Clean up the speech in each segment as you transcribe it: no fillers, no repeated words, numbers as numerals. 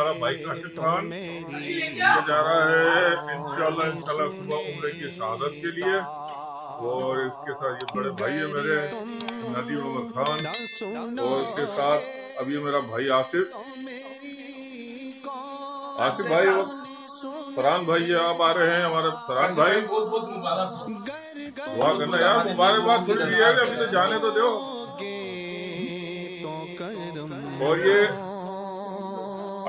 हमारा भाई काशिफ खान ये जा रहा है इंशाल्लाह सुबह उम्रे की शहादत के लिए। और इसके साथ ये बड़े भाई है मेरे नदीम उमर खान, और उसके साथ अब ये मेरा भाई आसिफ भाई, वो फरहान भाई ये आप आ रहे हैं हमारे फरहान भाई। दुआ करना यार, मुबारकबाद थोड़ी दी है, अभी तो जाने तो दो। और ये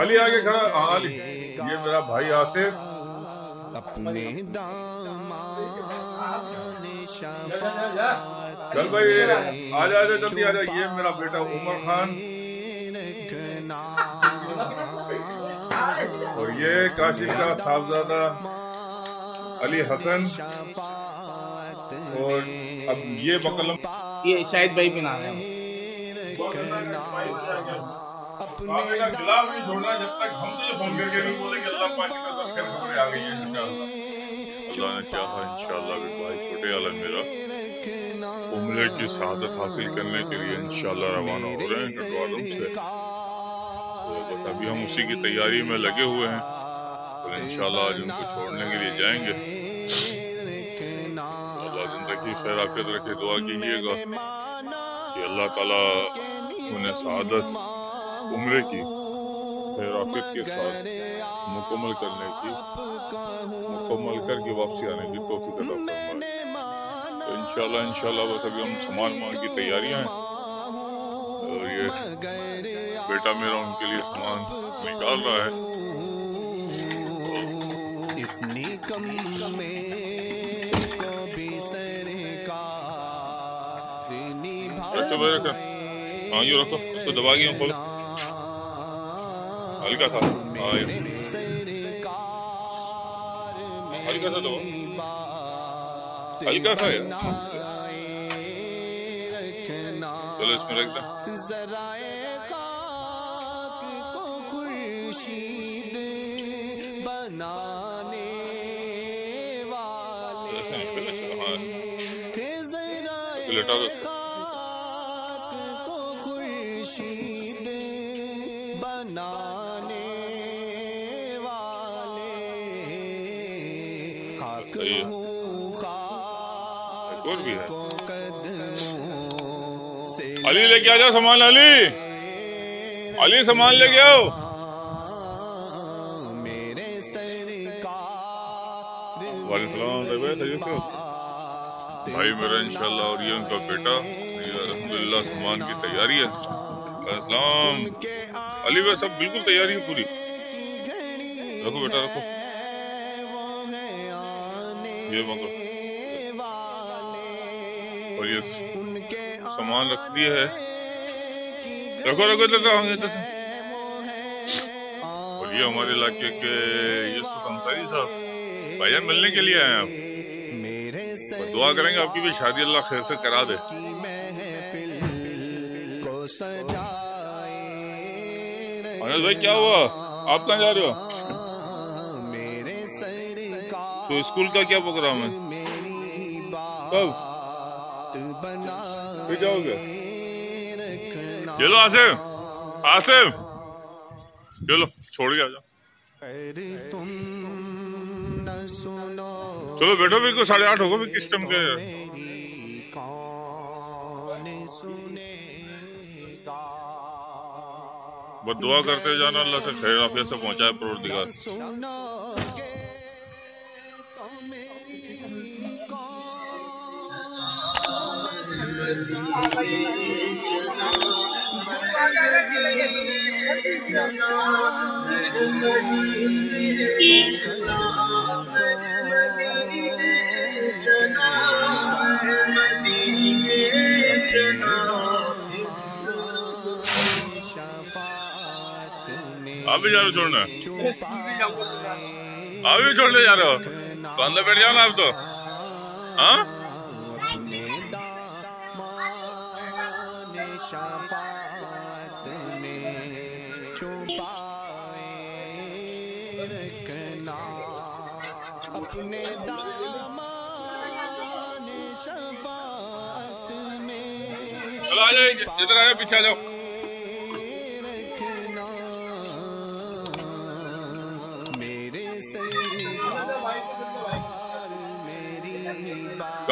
अली आगे खड़ा, अली ये मेरा भाई आसिफ। अपने चल भाई आ जा जल्दी आ जा। ये मेरा बेटा उमर खान, और ये काशिफ का साहबजादा अली हसन, और अब ये बकलम ये शाहिद भाई भी ना रहे का खिलाफ नहीं छोड़ना जब तक हम तो ये फोन करके नहीं बोले कि अल्लाह पाक की तरफ से खबरें आ गई हैं। इंशाअल्लाह अल्लाह ने चाहा इंशाअल्लाह भी भाई छोटे आलम मेरा उम्रे की शहादत हासिल करने के लिए इंशाअल्लाह रवाना हो रहे हैं गढ़वालों से। तो बस अभी हम उसी की तैयारी में लगे हुए हैं, तो इंशाअल्लाह आज उनको छोड़ने के लिए जाएंगे। अल्लाह जिंदगी खैर आफियत रखे, दुआ कीजिएगा कि अल्लाह ताला उन्हें शहादत उम्रे की खैर आफियत के साथ मुकम्मल करके वापसी आने की तौफीक अता फरमाए। तो इंशाअल्लाह बस अभी हम सामान की तैयारियां हैं, और ये बेटा मेरा उनके लिए सामान निकाल रहा है। हाँ ये रखो, तो दबा गया खोलो, हल्का सा हल्का सा दबा, हल्का सा है। चलो इसमें रख दो। लेटा दो। और भी है, अली लेके आ जाओ सामान, अली सामान लेके आओ। वालेकुम भाई मेरा इंशाल्लाह, और ये उनका बेटा, अल्हम्दुलिल्लाह सामान की तैयारी है। अस्सलाम अली भाई, सब बिल्कुल तैयारी है पूरी। रखो बेटा रखो, ये मगर और ये सामान रख दिया है, रखो रखो इधर। और ये हमारे इलाके के यूसुफ अंसारी साहब भाईजान मिलने के लिए आए हैं आप। दुआ करेंगे आपकी भी शादी अल्लाह खैर से करा दे। अनस भाई क्या हुआ, आप कहाँ जा रहे हो? तो स्कूल का क्या प्रोग्राम है, कब फिर जाओगे? चलो आसिफ चलो छोड़ के आ जाओ। चलो बैठो, भी को 8:30 होगा भी किस टाइम के। बस दुआ करते जाना अल्लाह से खैर आफियत से पहुंचाए परवरदिगार। आप भी जा रहे हो छोड़ने? आप भी छोड़ने जा रहे हो तो अंदर बैठ जाओ ना आप तो। हाँ चलो आ जाओ, इधर आ जाओ, पीछे आ जाओ।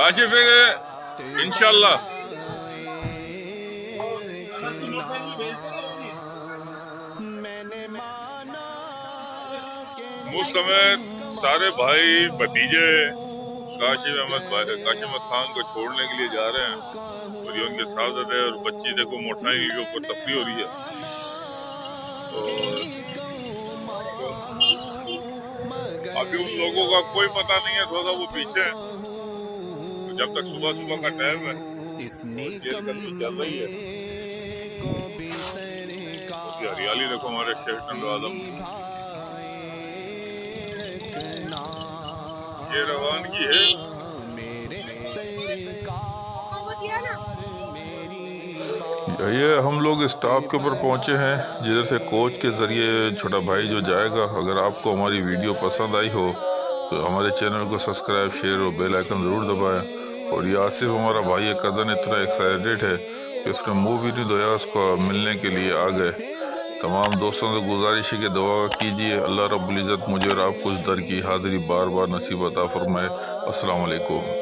काशिफ इंशाल्लाह मुझ समेत सारे भाई भतीजे काशिफ अहमद खान को छोड़ने के लिए जा रहे हैं और ये उनके साथ है और बच्ची देखो मोटरसाइकिल के ऊपर तफरी हो रही है। और अभी उन लोगों का कोई पता नहीं है, थोड़ा वो पीछे है। तो जब तक सुबह सुबह का टाइम है चल रही है। हरियाली देखो हमारे शेरटन आलम, ये रवानगी है। ये हम लोग स्टॉप के ऊपर पहुंचे हैं जिधर से कोच के ज़रिए छोटा भाई जो जाएगा। अगर आपको हमारी वीडियो पसंद आई हो तो हमारे चैनल को सब्सक्राइब, शेयर और बेल आइकन ज़रूर दबाएं। और ये आसिफ हमारा भाई है, कज़न इतना एक्साइटेड है कि उसने मुँह भी नहीं धोया, उसको मिलने के लिए आ गए। तमाम दोस्तों से गुजारिश है कि दुआ कीजिए अल्लाह रब्बुल इज़्ज़त मुझे और आपको इस दर की हाज़िरी बार बार नसीब अता फरमाए। अस्सलाम वालेकुम।